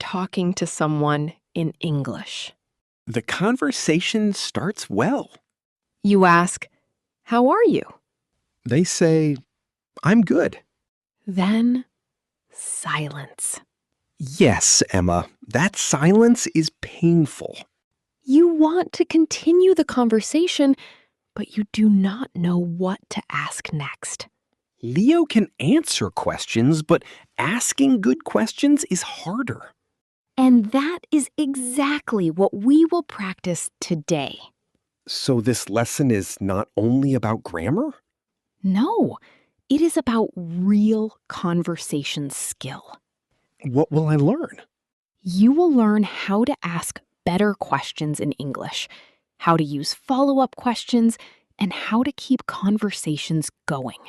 talking to someone in English. The conversation starts well. You ask, "How are you?" They say, "I'm good." Then silence. Yes, Emma, that silence is painful. You want to continue the conversation, but you do not know what to ask next. Leo can answer questions, but asking good questions is harder. And that is exactly what we will practice today. So this lesson is not only about grammar? No, it is about real conversation skill. What will I learn? You will learn how to ask better questions in English, how to use follow-up questions, and how to keep conversations going.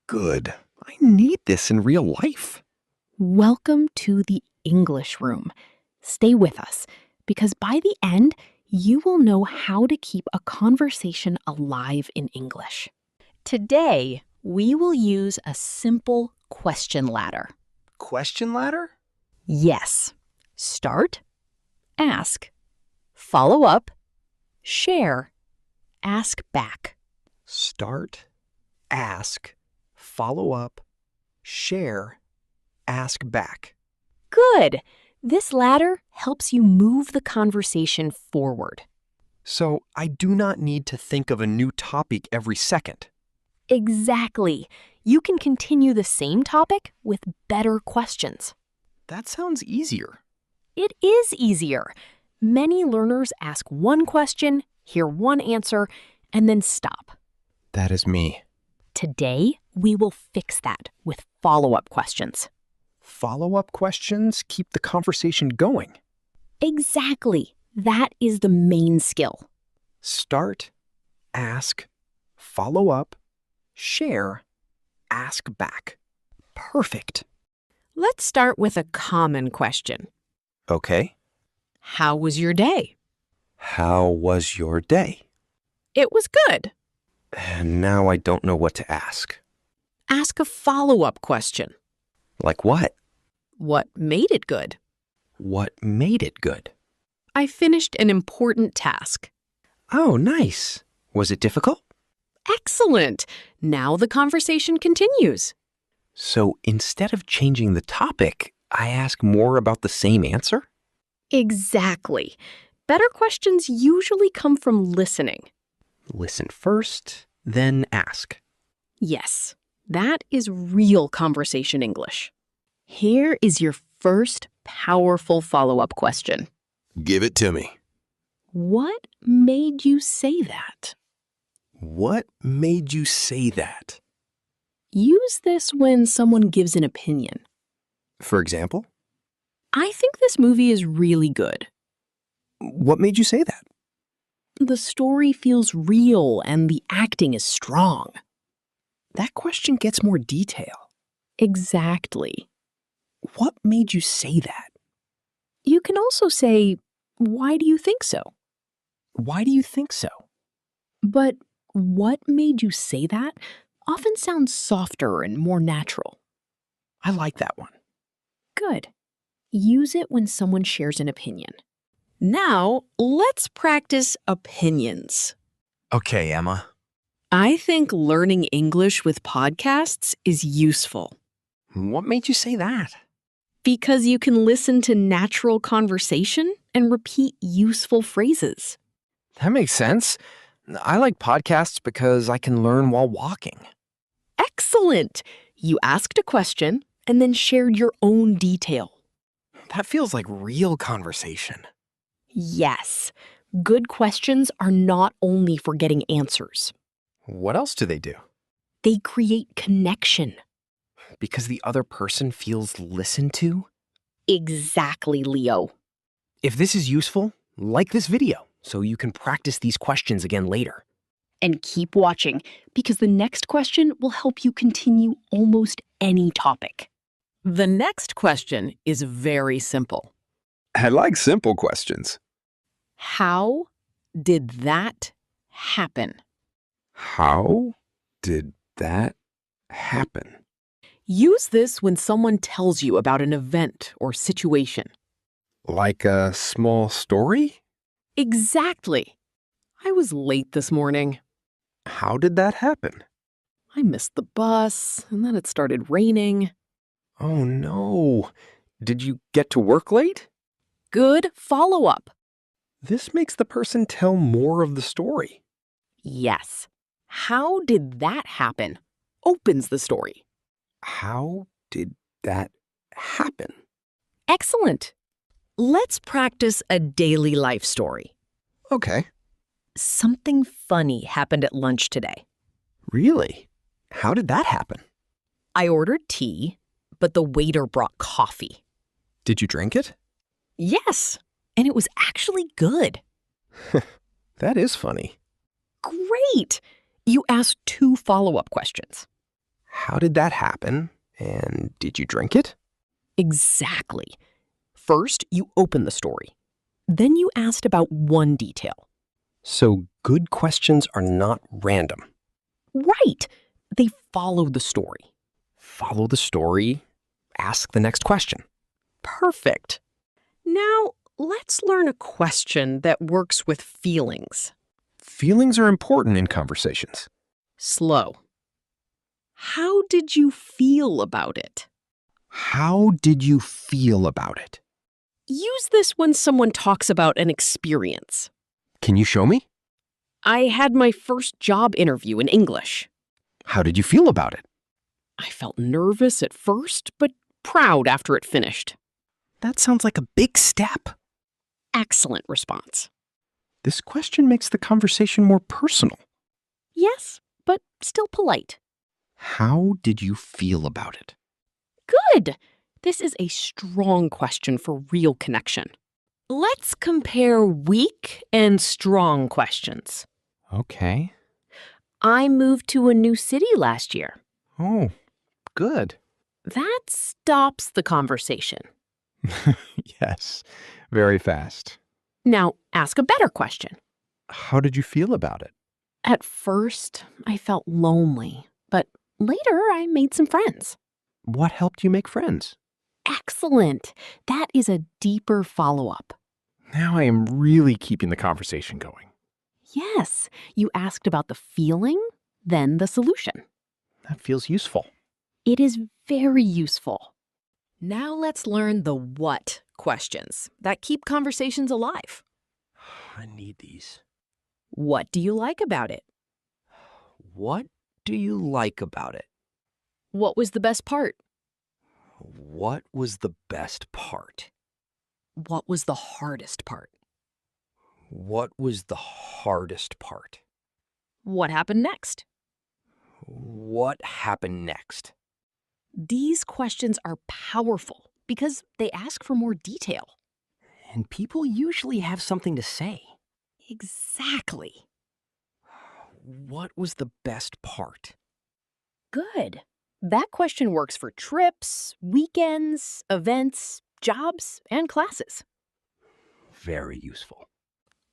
Good. I need this in real life. Welcome to the English room. Stay with us, because by the end, you will know how to keep a conversation alive in English. Today, we will use a simple question ladder. Question ladder? Yes. Start, ask, follow up, share, ask back. Start, ask, follow up, share, ask back. Good. This ladder helps you move the conversation forward. So I do not need to think of a new topic every second. Exactly. You can continue the same topic with better questions. That sounds easier. It is easier. Many learners ask one question, hear one answer, and then stop. That is me. Today, we will fix that with follow-up questions. Follow-up questions keep the conversation going. Exactly. That is the main skill. Start, ask, follow up, share, ask back. Perfect. Let's start with a common question. Okay. How was your day? How was your day? It was good. And now I don't know what to ask. Ask a follow-up question. Like what? What made it good? What made it good? I finished an important task. Oh, nice. Was it difficult? Excellent. Now the conversation continues. So instead of changing the topic, I ask more about the same answer? Exactly. Better questions usually come from listening. Listen first, then ask. Yes, that is real conversation English. Here is your first powerful follow-up question. Give it to me. What made you say that? What made you say that? Use this when someone gives an opinion. For example? I think this movie is really good. What made you say that? The story feels real and the acting is strong. That question gets more detail. Exactly. What made you say that? You can also say, "Why do you think so?" Why do you think so? But what made you say that often sounds softer and more natural. I like that one. Good. Use it when someone shares an opinion. Now, let's practice opinions. Okay, Emma. I think learning English with podcasts is useful What made you say that? because you can listen to natural conversation and repeat useful phrases. That makes sense. I like podcasts because I can learn while walking. Excellent! You asked a question and then shared your own detail. That feels like real conversation. Yes, good questions are not only for getting answers. What else do they do? They create connection. Because the other person feels listened to? Exactly, Leo. If this is useful, like this video so you can practice these questions again later. And keep watching, because the next question will help you continue almost any topic. The next question is very simple. I like simple questions. How did that happen? How did that happen? Use this when someone tells you about an event or situation. Like a small story? Exactly. I was late this morning. How did that happen? I missed the bus, and then it started raining. Oh no. Did you get to work late? Good follow-up. This makes the person tell more of the story. Yes. How did that happen? Opens the story. How did that happen? Excellent. Let's practice a daily life story. Okay. Something funny happened at lunch today. Really? How did that happen? I ordered tea, but the waiter brought coffee. Did you drink it? Yes, and it was actually good. That is funny. Great! You asked 2 follow-up questions. How did that happen? And did you drink it? Exactly. First, you opened the story. Then you asked about one detail. So good questions are not random. Right! They follow the story. Follow the story, ask the next question. Perfect. Now, let's learn a question that works with feelings. Feelings are important in conversations. Slow. How did you feel about it? How did you feel about it? Use this when someone talks about an experience. Can you show me? I had my first job interview in English. How did you feel about it? I felt nervous at first, but proud after it finished. That sounds like a big step. Excellent response. This question makes the conversation more personal. Yes, but still polite. How did you feel about it? Good. This is a strong question for real connection. Let's compare weak and strong questions. Okay. I moved to a new city last year. Oh, good. That stops the conversation. Yes, very fast. Now, ask a better question. How did you feel about it? At first, I felt lonely, but later I made some friends. What helped you make friends? Excellent. That is a deeper follow-up. Now I am really keeping the conversation going. Yes, you asked about the feeling, then the solution. That feels useful. It is very useful. Now let's learn the what questions that keep conversations alive. I need these. What do you like about it? What do you like about it? What was the best part? What was the best part? What was the hardest part? What was the hardest part? What happened next? What happened next? These questions are powerful because they ask for more detail. And people usually have something to say. Exactly. What was the best part? Good. That question works for trips, weekends, events, jobs, and classes. Very useful.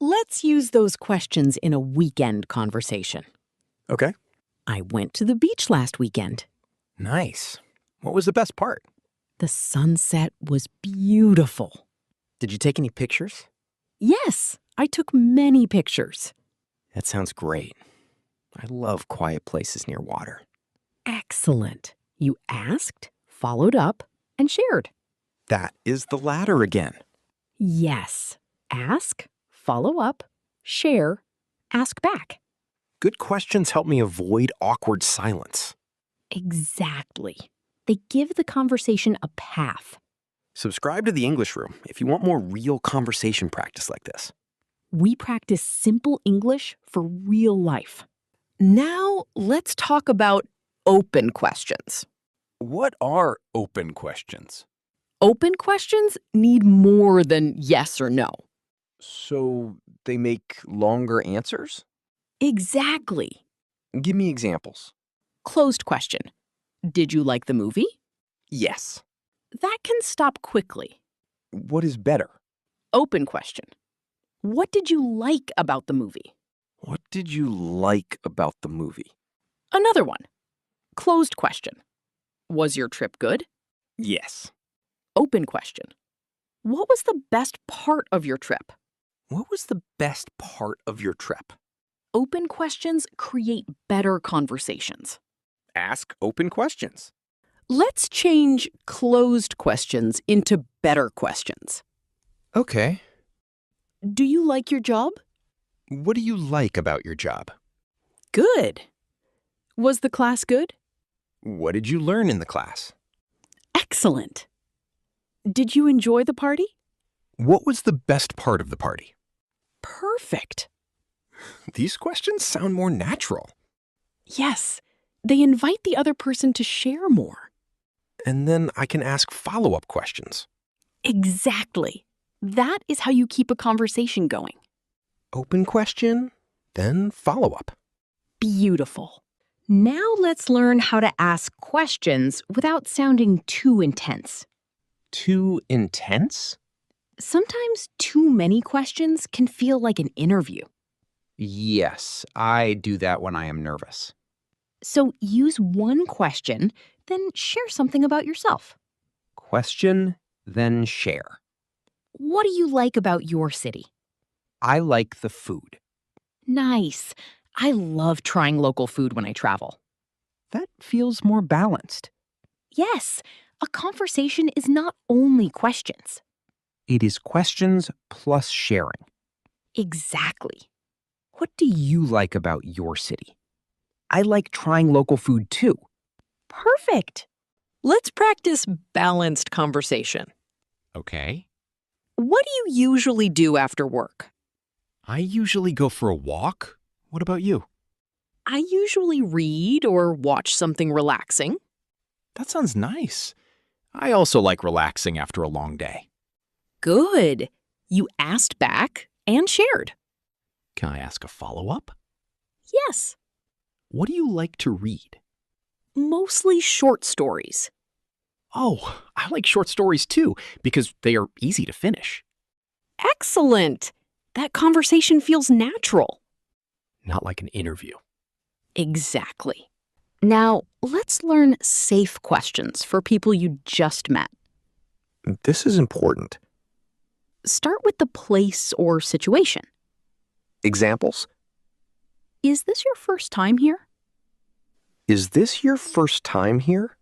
Let's use those questions in a weekend conversation. Okay. I went to the beach last weekend. Nice. What was the best part? The sunset was beautiful. Did you take any pictures? Yes, I took many pictures. That sounds great. I love quiet places near water. Excellent. You asked, followed up, and shared. That is the ladder again. Yes. Ask, follow up, share, ask back. Good questions help me avoid awkward silence. Exactly. They give the conversation a path. Subscribe to the English Room if you want more real conversation practice like this. We practice simple English for real life. Now, let's talk about open questions. What are open questions? Open questions need more than yes or no. So they make longer answers? Exactly. Give me examples. Closed question. Did you like the movie? Yes. That can stop quickly. What is better? Open question. What did you like about the movie? What did you like about the movie? Another one. Closed question. Was your trip good? Yes. Open question. What was the best part of your trip? What was the best part of your trip? Open questions create better conversations. Ask open questions. Let's change closed questions into better questions. Okay. Do you like your job? What do you like about your job? Good. Was the class good? What did you learn in the class? Excellent. Did you enjoy the party? What was the best part of the party? Perfect. These questions sound more natural. Yes, they invite the other person to share more. And then I can ask follow-up questions. Exactly. That is how you keep a conversation going. Open question, then follow-up. Beautiful. Now let's learn how to ask questions without sounding too intense. Too intense? Sometimes too many questions can feel like an interview. Yes, I do that when I am nervous. So use one question, then share something about yourself. Question, then share. What do you like about your city? I like the food. Nice. I love trying local food when I travel. That feels more balanced. Yes, a conversation is not only questions. It is questions plus sharing. Exactly. What do you like about your city? I like trying local food too. Perfect. Let's practice balanced conversation. Okay. What do you usually do after work? I usually go for a walk. What about you? I usually read or watch something relaxing. That sounds nice. I also like relaxing after a long day. Good. You asked back and shared. Can I ask a follow-up? Yes. What do you like to read? Mostly short stories. Oh, I like short stories too, because they are easy to finish. Excellent. That conversation feels natural. Not like an interview. Exactly. Now, let's learn safe questions for people you just met. This is important. Start with the place or situation. Examples? Is this your first time here? Is this your first time here?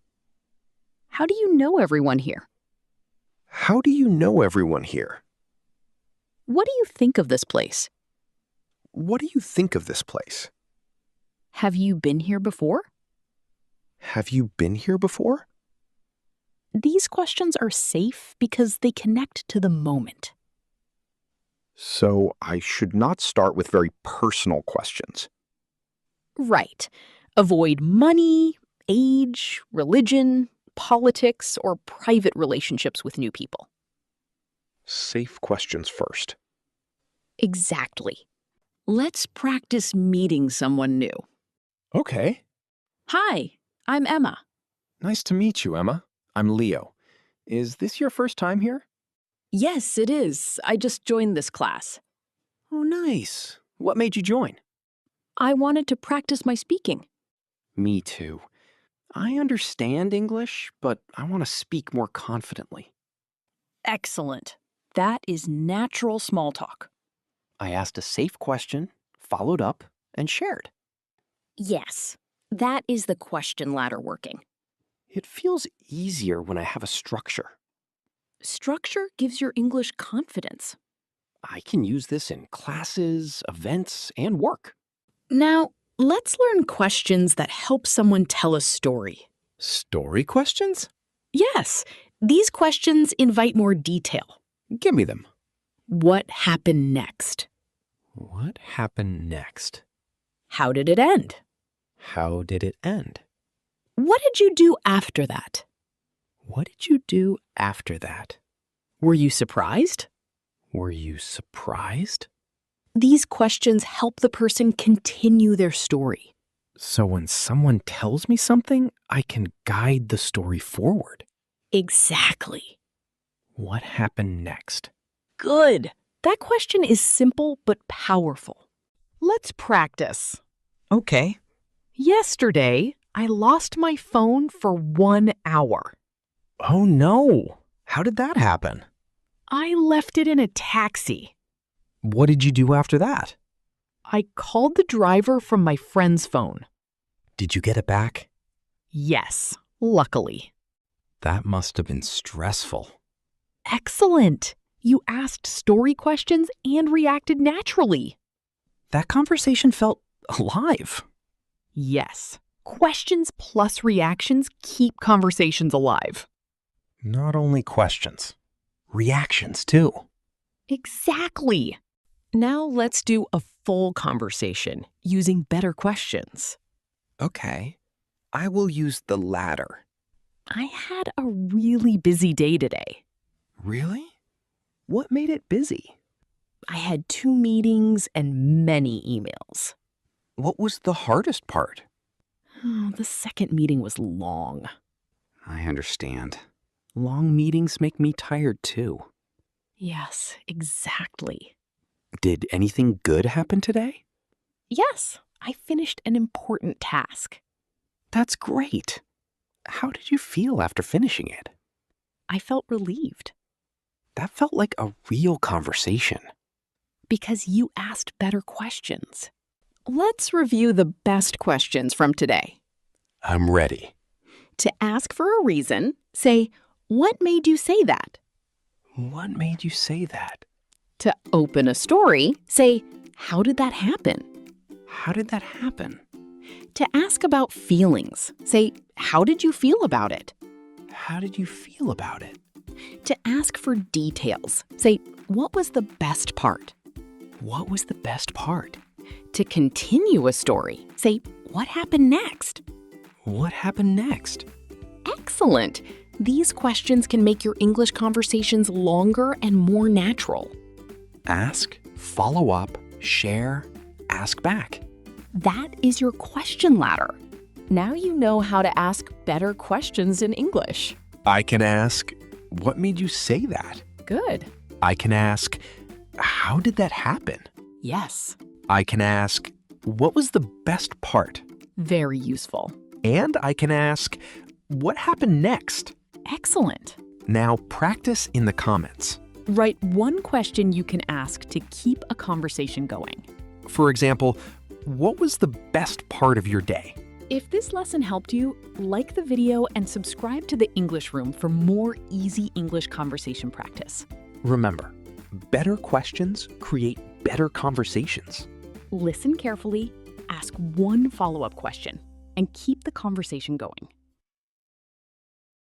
How do you know everyone here? How do you know everyone here? What do you think of this place? What do you think of this place? Have you been here before? Have you been here before? These questions are safe because they connect to the moment. So I should not start with very personal questions. Right. Avoid money, age, religion, politics, or private relationships with new people. Safe questions first. Exactly. Let's practice meeting someone new. Okay. Hi, I'm Emma. Nice to meet you, Emma. I'm Leo. Is this your first time here? Yes, it is. I just joined this class. Oh, nice. What made you join? I wanted to practice my speaking. Me too. I understand English, but I want to speak more confidently. Excellent. That is natural small talk. I asked a safe question, followed up, and shared. Yes, that is the question ladder working. It feels easier when I have a structure. Structure gives your English confidence. I can use this in classes, events, and work. Now, let's learn questions that help someone tell a story. Story questions? Yes, these questions invite more detail. Give me them. What happened next? What happened next? How did it end? How did it end? What did you do after that? What did you do after that? Were you surprised? Were you surprised? These questions help the person continue their story. So when someone tells me something, I can guide the story forward. Exactly. What happened next? Good. That question is simple but powerful. Let's practice. Okay. Yesterday, I lost my phone for 1 hour. Oh no. How did that happen? I left it in a taxi. What did you do after that? I called the driver from my friend's phone. Did you get it back? Yes, luckily. That must have been stressful. Excellent. You asked story questions and reacted naturally. That conversation felt alive. Yes. Questions plus reactions keep conversations alive. Not only questions, reactions too. Exactly. Now let's do a full conversation using better questions. Okay, I will use the latter. I had a really busy day today. Really? What made it busy? I had 2 meetings and many emails. What was the hardest part? Oh, the second meeting was long. I understand. Long meetings make me tired too. Yes, exactly. Did anything good happen today? Yes, I finished an important task. That's great. How did you feel after finishing it? I felt relieved That felt like a real conversation. because you asked better questions. Let's review the best questions from today. I'm ready. To ask for a reason, say, "What made you say that?" What made you say that? To open a story, say, "How did that happen?" How did that happen? To ask about feelings, say, "How did you feel about it?" How did you feel about it? To ask for details, say, "What was the best part?" What was the best part? To continue a story, say, "What happened next?" What happened next? Excellent! These questions can make your English conversations longer and more natural. Ask, follow up, share, ask back. That is your question ladder. Now you know how to ask better questions in English. I can ask, what made you say that? Good. I can ask, how did that happen? Yes. I can ask, what was the best part? Very useful. And I can ask, what happened next? Excellent. Now practice in the comments. Write one question you can ask to keep a conversation going. For example, what was the best part of your day? If this lesson helped you, like the video and subscribe to the English Room for more easy English conversation practice. Remember, better questions create better conversations. Listen carefully, ask one follow-up question, and keep the conversation going.